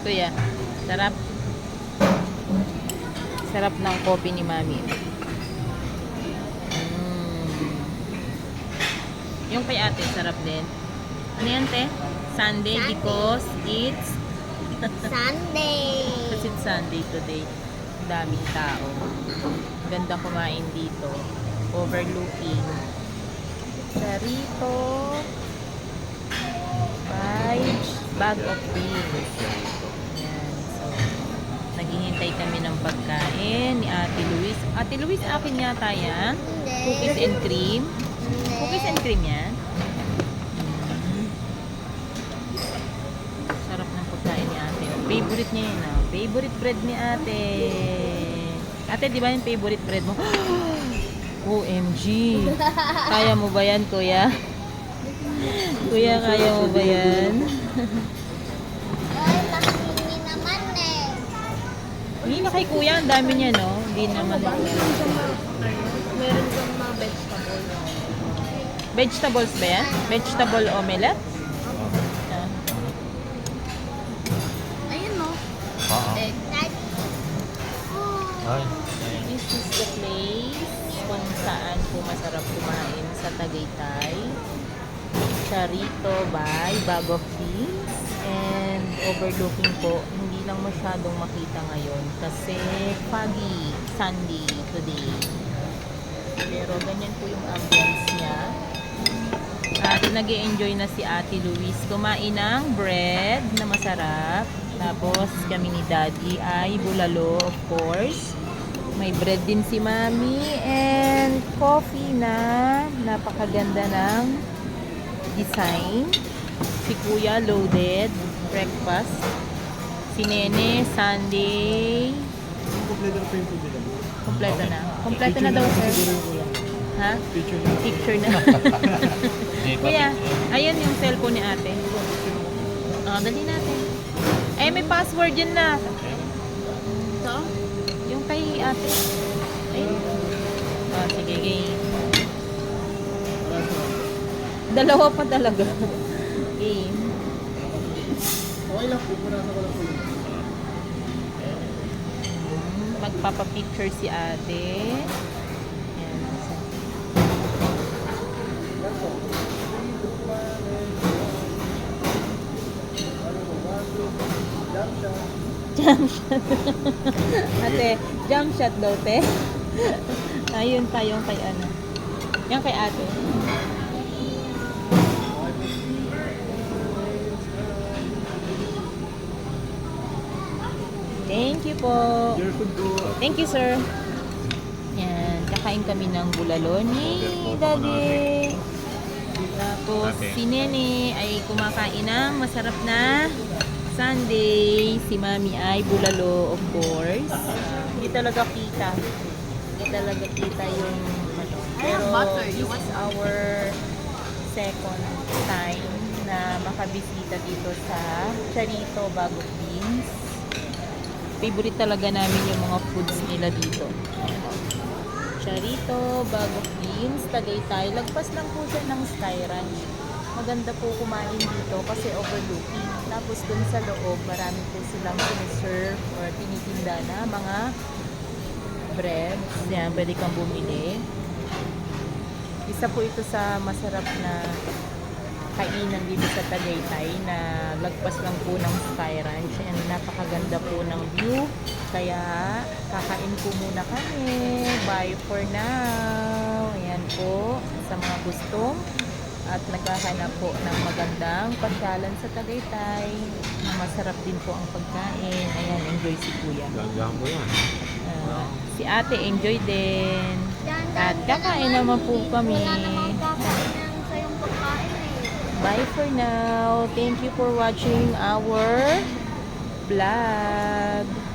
Kuya, sarap. Sarap ng coffee ni Mami. Yung kay ate, sarap din. Ano yan, te? Sunday because it's Sunday. kasi it's Sunday today. Daming tao. Ganda kumain dito. Overlooking. Charito. By Bag of Beans. Yan. So, naghihintay kami ng pagkain ni Ate Luis. Ate Luis, akin yata yan. Cookies and cream. Cookies and cream yan. Sarap ng pagkain ni ate. Favorite niya yun. Favorite bread ni ate. Ate, di ba yung favorite bread mo? OMG. Kaya mo ba yan, kuya? Kuya, kaya mo ba yan? Ay, lakini naman eh. Hindi na kay kuya. Ang dami niya, no? Hindi naman. Meron kang mga vegetable. Vegetables ba yan? Vegetable omelette? Ah. Ayun no. Egg. Ay. This is the place kung saan po masarap kumain sa Tagaytay. Charito by Bag of Beans. And overlooking po, hindi lang masyadong makita ngayon kasi foggy Sunday today. Pero ganyan po yung ambience niya. At nag-i-enjoy na si Ate Luis kumain ng bread na masarap. Tapos kami ni Daddy ay bulalo, of course. May bread din si Mami and coffee na napakaganda ng design. Si Kuya loaded breakfast. Si Nene Sunday. Kompleto na po yung tubig. Kompleto na. Kompleto na daw, sir. Ha? Picture na. Picture na. Kuya, ayan yung cellphone ni ate. Dali natin. Eh, may password yan na. So, yung kay ate. Ayun. Sige, game. Dalawa pa talaga. Game. Okay lang po. Punasa ko lang po yun. Magpapapicture si ate. Yan. Jump shot. Ate, jump shot daw, te. Ayun pa yung kay ano. Yan kay ate. Thank you po. Your food po. Thank you, sir. Yan, kakain kami ng bulalo ni Daddy. Tapos, si Nene ay kumakain ng masarap na Sunday. Si Mami ay bulalo, of course. Hindi talaga kita. Hindi talaga kita yung ano. Pero, this is our second time na makabisita dito sa Charito Bag of Beans. Favorite talaga namin yung mga foods nila dito. Charito, Bag of Beans, Tagaytay. Lagpas lang po siya ng Sky Ranch. Maganda po kumain dito kasi overlooking. Tapos dun sa loob, marami po silang siniserve or tinitinda na mga bread. Yan, pwede kang bumili. Isa po ito sa masarap na kainan dito sa Tagaytay na lagpas lang po ng Sky Ranch and napakaganda po ng view. Kaya kakain po muna kami. Bye for now. Ayan po sa mga gustong at naghahanap po ng magandang pasyalan sa Tagaytay. Masarap din po ang pagkain. Ayan, enjoy si Kuya. Gagahan mo yan. Si ate enjoy din. At kakain naman po kami. Wala namang kakain ng sayong pagkain eh. Bye for now. Thank you for watching our vlog.